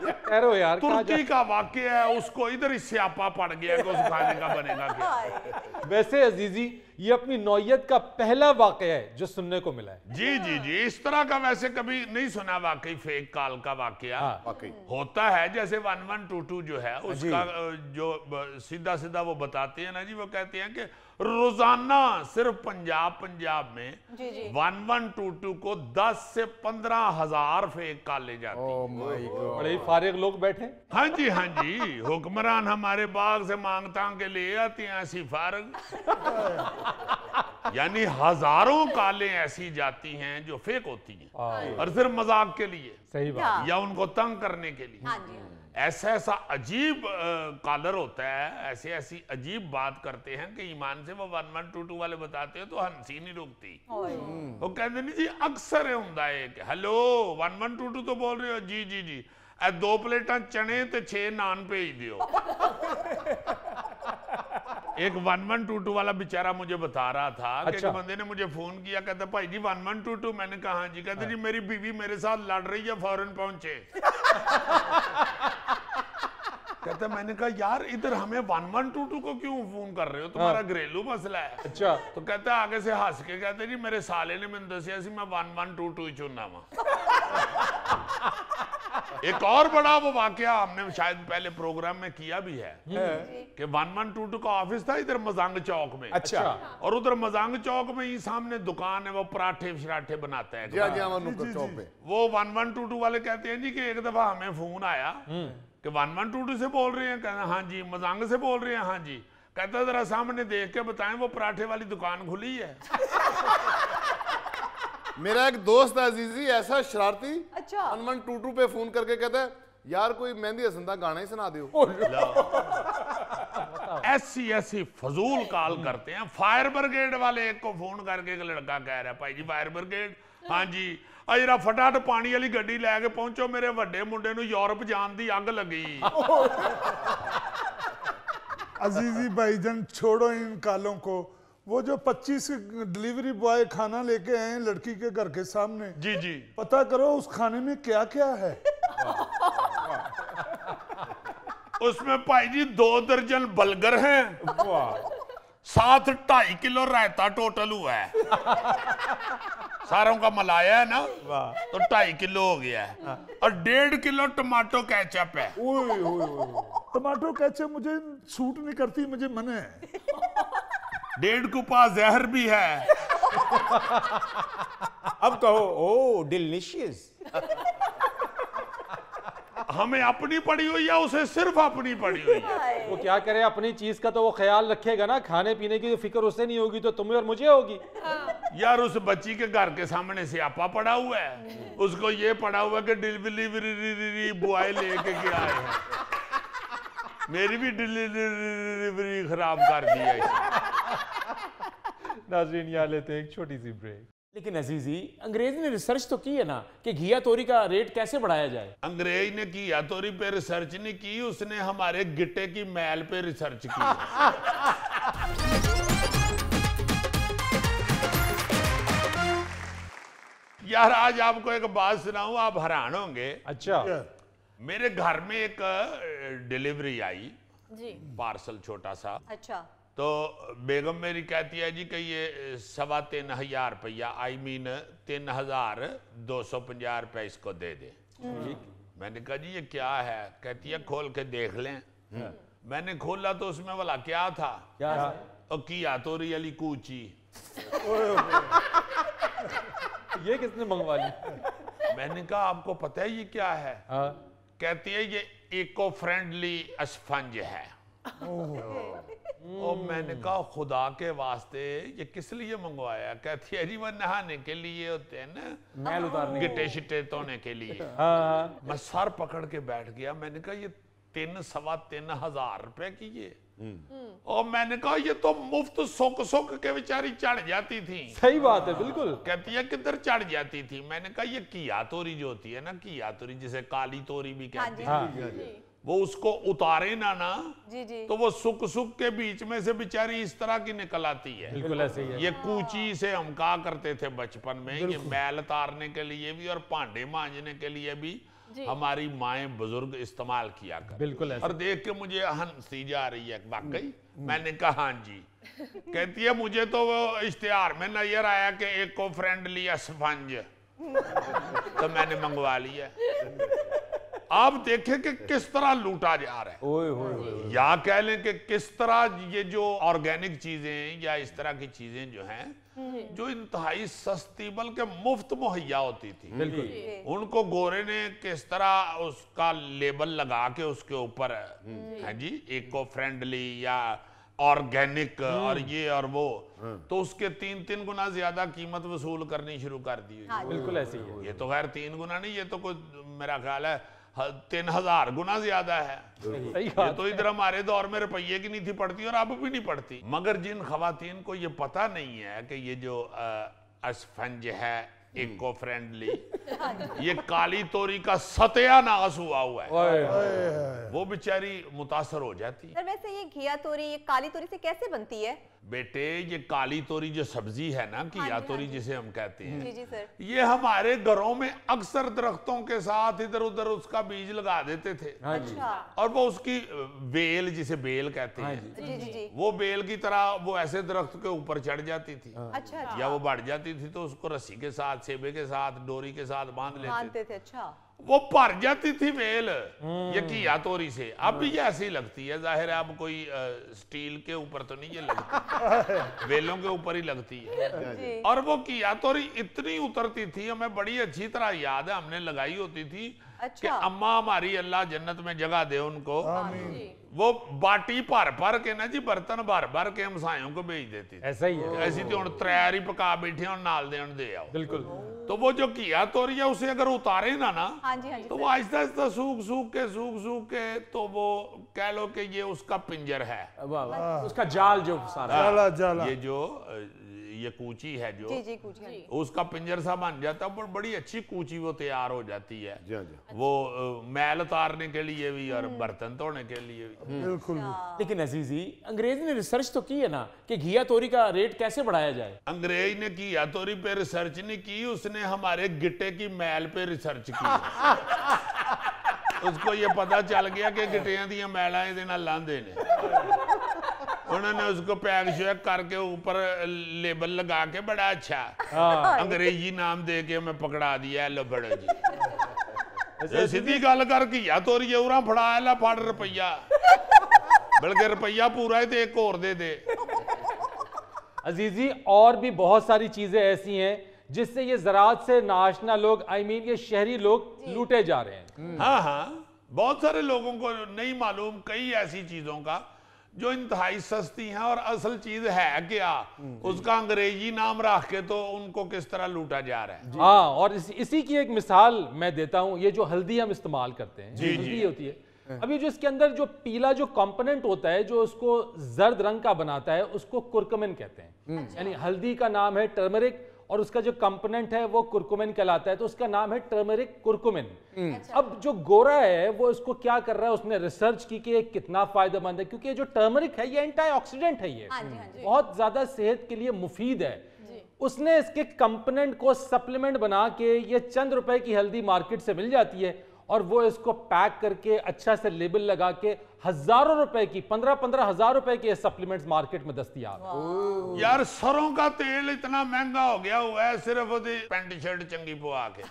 ठहरो यार, तुर्की का वाक्य है, उसको इधर ही स्यापा पड़ गया कि उस खाने का बनेगा क्या। वैसे अजीजी ये अपनी नौयत का पहला वाकया है जो सुनने को मिला है। जी जी जी, इस तरह का वैसे कभी नहीं सुना वाकई फेक कॉल का वाकया। होता है जैसे 1122 जो है उसका जो सीधा सीधा वो बताते हैं ना जी, वो कहते हैं कि रोजाना सिर्फ पंजाब में 1122 को 10 से 15 हजार फेक कॉलें जाती हैं। बड़े फारिग लोग बैठे। हाँ जी हाँ जी, हुक्मरान हमारे बाग से मांग तांग के ले आती हैं ऐसी फारग। यानी हजारों कालें ऐसी जाती हैं जो फेक होती हैं और सिर्फ मजाक के लिए। सही बात। या उनको तंग करने के लिए। ऐसा ऐसा अजीब कॉलर होता है, ऐसी ऐसी अजीब बात करते हैं कि ईमान से वो 1122 वाले बताते हैं तो हंसी नहीं रुकती। वो कहते नहीं जी अक्सर होता है कि हेलो 1122 तो बोल रहे हो, जी जी जी 2 प्लेटा चने ते 6 नान भेज दियो। एक 1122 वाला बेचारा मुझे बता रहा था कि एक बंदे ने मुझे फोन किया, कहता भाई जी 1122। मैंने कहा हाँ जी। कहते जी मेरी बीवी मेरे साथ लड़ रही है, फौरन पहुंचे। कहता मैंने कहा यार इधर हमें 1122 को क्यों फोन कर रहे हो, तुम्हारा घरेलू मसला है। अच्छा। तो कहता आगे से हंस के कहते जी मेरे साले ने मैंने दसिया सी मैं 1122 ही चुनना वा। एक और बड़ा वो वाकया हमने शायद पहले प्रोग्राम में किया भी है कि 1122 का ऑफिस था इधर मजांग चौक में। अच्छा। और उधर मजांग चौक में ही सामने दुकान है, वो पराठे शराठे बनाता है। चौक पे वो 1122 वाले कहते हैं जी कि एक दफा हमें फोन आया कि 1122 से बोल रहे हैं। कहना हाँ जी। मजांग से बोल रहे हैं हाँ जी। कहता जरा सामने देख के बताएं वो पराठे वाली दुकान खुली है। मेरा एक दोस्त है अजीजी ऐसा शरारती, अच्छा 1122 पे फोन करके कहता है यार कोई मेहंदी हसन का गाना ही सुना दियो। ऐसी ऐसी फजूल कॉल करते हैं। फायर ब्रिगेड वाले एक को फोन करके एक लड़का कह रहा है भाई जी फायर ब्रिगेड हाँ जी जरा फटाफट पानी वाली गड्डी लैके पहुंचो, मेरे वड्डे मुंडे नूं यूरोप जान दी अग लगी। अजीजी भाईजान छोड़ो इन कालों को। वो जो 25 डिलीवरी बॉय खाना लेके आए लड़की के घर के सामने, जी जी पता करो उस खाने में क्या क्या है। उसमें भाई जी 2 दर्जन बर्गर हैं, साथ 2.5 किलो रायता टोटल हुआ है। सारों का मलाया है ना तो 2.5 किलो हो गया है। और 1.5 किलो टमाटो केचप है। टमाटो केचप मुझे सूट नहीं करती, मुझे मना है। 1.5 कुपा जहर भी है। अब कहो ओ डिलीशियस। हमें अपनी पड़ी हुई है, उसे सिर्फ अपनी पड़ी हुई है। वो क्या करे, अपनी चीज का तो वो ख्याल रखेगा ना, खाने पीने की फिक्र उसे नहीं होगी तो तुम्हें और मुझे होगी। यार उस बच्ची के घर के सामने से आपा पड़ा हुआ है, उसको ये पड़ा हुआ है कि डिलीवरी बॉय लेके गया है। मेरी भी डिलीवरी खराब कर दी है। नाज़रीन यहाँ लेते हैं एक छोटी सी ब्रेक। लेकिन अजीजी अंग्रेज ने रिसर्च तो की है ना कि घिया तोरी का रेट कैसे बढ़ाया जाए। अंग्रेज ने घिया तोरी पे रिसर्च नहीं की, उसने हमारे गिट्टे की मैल पे रिसर्च की। यार आज आपको एक बात सुनाऊं, आप हैरान होंगे। अच्छा। मेरे घर में एक डिलीवरी आई जी, पार्सल छोटा सा। अच्छा। तो बेगम मेरी कहती है जी कि ये 3,500 रुपया आई मीन 3,250 रुपये इसको दे दे। मैंने कहा जी ये क्या है? कहती है खोल के देख लें। मैंने खोला तो उसमें वाला क्या था? क्या? और घिया तोरी वाली कूची। ये किसने मंगवा ली? मैंने कहा आपको पता है ये क्या है? कहती है ये इको फ्रेंडली स्पंज है। और मैंने कहा खुदा के वास्ते ये किस लिए मंगवाया? कहती है जी वो नहाने के लिए होते हैं ना, मैल उतारने, गिट्टे शिट्टे धोने के लिए। मैं सर पकड़ के बैठ गया। मैंने कहा ये 3,500 रुपए की ये। और मैंने कहा ये तो मुफ्त सुख सुख के बेचारी चढ़ जाती थी। सही बात है, बिल्कुल। कहती है किधर चढ़ जाती थी? मैंने कहा ये घिया तोरी जो होती है ना, घिया तोरी जिसे काली तोरी भी कहते हैं, वो उसको उतारे ना जी जी, तो वो सुख सुख के बीच में से बेचारी इस तरह की निकल आती है। बिल्कुल ऐसे ही है। ये कूची से हम कहा करते थे बचपन में, ये मैल उतारने के लिए भी और भांडे मांजने के लिए भी हमारी माएं बुजुर्ग इस्तेमाल किया कर। बिल्कुल ऐसा। और देख के मुझे हंसी जा रही है वाकई। मैंने कहा हाँ जी। कहती है मुझे तो वो इश्तिहार में नजर आया कि इको फ्रेंडली स्पंज, तो मैंने मंगवा लिया। आप देखें कि किस तरह लूटा जा रहा है, या कह लें कि किस तरह ये जो ऑर्गेनिक चीजें या इस तरह की चीजें जो हैं, जो इंतहाई सस्ती बल्कि मुफ्त मुहैया होती थी, बिल्कुल उनको गोरे ने किस तरह उसका लेबल लगा के उसके ऊपर है जी इको फ्रेंडली या ऑर्गेनिक और ये और वो, तो उसके 3 गुना ज्यादा कीमत वसूल करनी शुरू कर दी। बिल्कुल ऐसी है। ये तो खैर 3 गुना नहीं, ये तो कोई मेरा ख्याल है 3000 गुना ज्यादा है। ये तो इधर हमारे दौर में रुपये की नहीं थी पड़ती और अब भी नहीं पड़ती। मगर जिन खवातीन को ये पता नहीं है कि ये जो स्पंज है इको फ्रेंडली, ये काली तोरी का सत्यानाश हुआ है, वो बेचारी मुतासर हो जाती है। सर वैसे ये घिया तोरी, ये काली तोरी से कैसे बनती है? बेटे ये काली तोरी जो सब्जी है ना, घिया तोरी जिसे हम कहते हैं, जी जी सर, ये हमारे घरों में अक्सर दरख्तों के साथ इधर उधर उसका बीज लगा देते थे। अच्छा। और वो उसकी बेल, जिसे बेल कहते हैं, जी जी जी, वो बेल की तरह वो ऐसे दरख्त के ऊपर चढ़ जाती थी। अच्छा। या वो बढ़ जाती थी तो उसको रस्सी के साथ, सेबे के साथ, डोरी के साथ बांधते थे। अच्छा। वो भर जाती थी बेल ये घिया तोरी से। अब भी ये ऐसी लगती है, जाहिर है अब कोई स्टील के ऊपर तो नहीं ये लगती, बेलों के ऊपर ही लगती है। और वो घिया तोरी इतनी उतरती थी, हमें बड़ी अच्छी तरह याद है, हमने लगाई होती थी। कि अम्मा हमारी अल्लाह जन्नत में जगह दे उनको, वो बाटी भर भर के ना जी, बर्तन भर भर के हमसायों को भेज देती थी। ऐसा ही है। ऐसी तो तैयारी पका बैठे और नाल दे आओ। बिल्कुल। तो वो जो घिया तोरी है उसे अगर उतारे ना हाँ जी, तो वो आहिस्ता आहिस्ता सूख सूख के तो वो कह लो कि ये उसका पिंजर है, उसका जाल जो सारा जाला ये जो ये कूची है जो, जी कूची, उसका पिंजर सा बन जाता है। बड़ी अच्छी कूची वो तैयार हो जाती है। वो मैल उतारने के लिए भी और बर्तन धोने के लिए भी। बिल्कुल। लेकिन अजीजी, अंग्रेज ने रिसर्च तो की है ना कि घिया तोरी का रेट कैसे बढ़ाया जाए? अंग्रेज ने घिया तोरी पे रिसर्च नहीं की, उसने हमारे गिट्टे की मैल पे रिसर्च की। उसको ये पता चल गया कि गिट्टियां दी मैला इहदे नाल लांदे ने। उन्होंने उसको पैक शैक करके ऊपर लेबल लगा के बड़ा अच्छा अंग्रेजी नाम दे के हमें पकड़ा दिया। लो बड़ो जी सीधी गल कर घिया तोरी उरा फड़ा ला फड़ रुपया, बल्कि रुपया पूरा ही तो एक और दे। अजीजी और भी बहुत सारी चीजें ऐसी हैं जिससे ये ज़राअत से नाशना लोग, ये शहरी लोग लूटे जा रहे हैं। हाँ, बहुत सारे लोगों को नहीं मालूम कई ऐसी चीजों का जो इंतहाई सस्ती हैं और असल चीज है क्या, उसका अंग्रेजी नाम रख के तो उनको किस तरह लूटा जा रहा है। हाँ, और इसी की एक मिसाल मैं देता हूं। ये जो हल्दी हम इस्तेमाल करते हैं, हल्दी होती है, अब ये जो इसके अंदर जो पीला जो कंपोनेंट होता है जो उसको जर्द रंग का बनाता है, उसको कुरकुमिन कहते हैं। यानी हल्दी का नाम है टर्मरिक और उसका जो कंपोनेंट है वो कुरकुमिन कहलाता है, तो उसका नाम है टर्मरिक कुरकुमिन। अब जो गोरा है वो इसको क्या कर रहा है, उसने रिसर्च की कि कितना फायदेमंद है, क्योंकि ये जो टर्मरिक है ये एंटीऑक्सीडेंट है, ये बहुत ज्यादा सेहत के लिए मुफीद है। उसने इसके कंपोनेंट को सप्लीमेंट बना के, ये चंद रुपए की हल्दी मार्केट से मिल जाती है और वो इसको पैक करके अच्छा से लेबल लगा के हजारों रुपए की 15-15 हजार रुपए के सप्लीमेंट्स मार्केट में दस्तयाब। यार सरों का तेल इतना महंगा हो गया हुआ है, सिर्फ पैंट शर्ट चंगी पवा के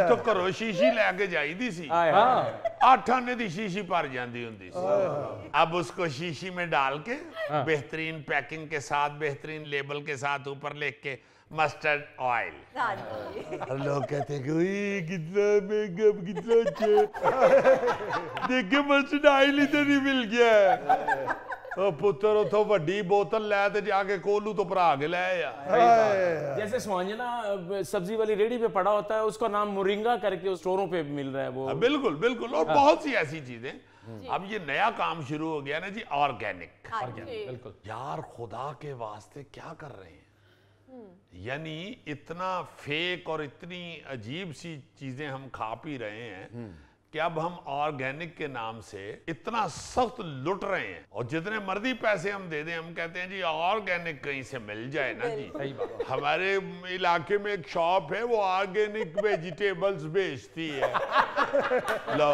तो घरों शीशी लैके जाईदी सी, 8 आने दी शीशी भर जाती हुंदी सी। अब उसको शीशी में डाल के बेहतरीन पैकिंग के साथ, बेहतरीन लेबल के साथ ऊपर लिख के मस्टर्ड ऑयल, लोग कहते हैं कितना महंगा, कितना अच्छा देखे मस्टर्ड ऑयल ही तो नहीं मिल गया। तो पुत्र उतो वड्डी बोतल लै ते जाके कोलू तो भरा के ले आ। जैसे स्वांजना सब्जी वाली रेडी पे पड़ा होता है, उसका नाम मुरिंगा करके स्टोरों पे मिल रहा है वो। बिल्कुल बिल्कुल, और बहुत सी ऐसी चीजें। अब ये नया काम शुरू हो गया ना जी, ऑर्गेनिक। बिल्कुल यार खुदा के वास्ते क्या कर रहे हैं, यानी इतना फेक और इतनी अजीब सी चीजें हम खा पी रहे हैं कि अब हम ऑर्गेनिक के नाम से इतना सख्त लुट रहे हैं और जितने मर्जी पैसे हम दे दें, हम कहते हैं जी ऑर्गेनिक कहीं से मिल जाए ना जी। सही बात। हमारे इलाके में एक शॉप है, वो ऑर्गेनिक वेजिटेबल्स बेचती है। लो,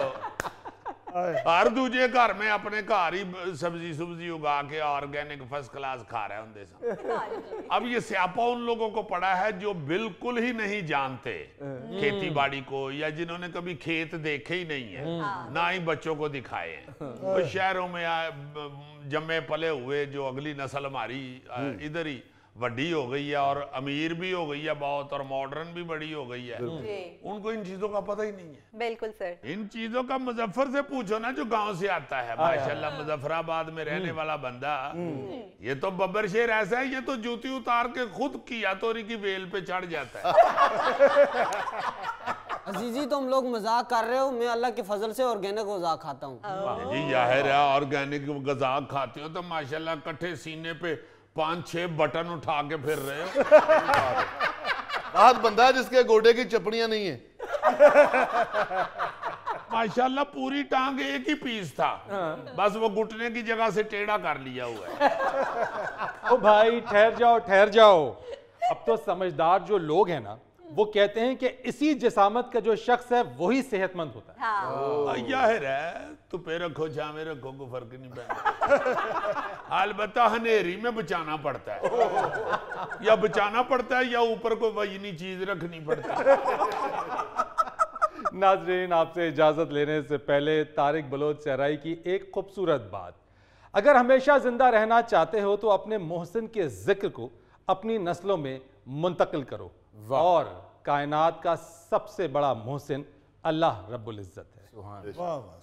हर दूजे घर में अपने घर ही सब्जी सुब्जी उगा के ऑर्गेनिक फर्स्ट क्लास खा रहे होंगे। अब ये स्यापा उन लोगों को पड़ा है जो बिल्कुल ही नहीं जानते खेती बाड़ी को, या जिन्होंने कभी खेत देखे ही नहीं है, ना ही बच्चों को दिखाए हैं। तो शहरों में जमे पले हुए जो अगली नस्ल हमारी इधर ही बड़ी हो गई है और अमीर भी हो गई है बहुत, और मॉडर्न भी बड़ी हो गई है, उनको इन चीजों का पता ही नहीं है। बिल्कुल सर। इन चीजों का मुजफ्फर से पूछो ना, जो गांव से आता है, माशाल्लाह मुजफ्फराबाद में रहने वाला बंदा, ये तो बब्बर शेर ऐसा है, ये तो जूती उतार के खुद किया तोरी की बेल पे चढ़ जाता है। अजीजी तुम लोग मजाक कर रहे हो, मैं अल्लाह के फजल से ऑर्गेनिक गज़ा खाता हूँ जी। जाहिर है ऑर्गेनिक गज़ा खाते हो तो माशाल्लाह कट्ठे सीने पे 5-6 बटन उठा के फिर रहे हो। राहत बंदा है जिसके गोडे की चपड़ियां नहीं है। माशाल्लाह पूरी टांग एक ही पीस था, बस वो घुटने की जगह से टेढ़ा कर लिया हुआ है। ओ भाई ठहर जाओ। अब तो समझदार जो लोग हैं ना, वो कहते हैं कि इसी जिसामत का जो शख्स है वही सेहतमंद होता है। जाहिर है, तो पे रखो जामे रखो को फर्क नहीं पड़ता। अलबत्ता हनेरी में बचाना पड़ता है, या बचाना पड़ता है या ऊपर कोई वजनी चीज रखनी पड़ती है। नाज़रीन, आपसे इजाजत लेने से पहले तारिक बलोच सहराई की एक खूबसूरत बात, अगर हमेशा जिंदा रहना चाहते हो तो अपने मोहसिन के जिक्र को अपनी नस्लों में मुंतकिल करो, और कायनात का सबसे बड़ा मोहसिन अल्लाह रब्बुल इज़्ज़त है।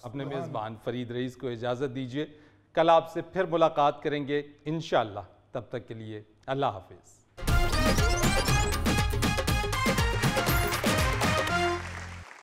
अपने मेज़बान फरीद रईस को इजाज़त दीजिए, कल आपसे फिर मुलाकात करेंगे इंशाअल्लाह। तब तक के लिए अल्लाह हाफिज़।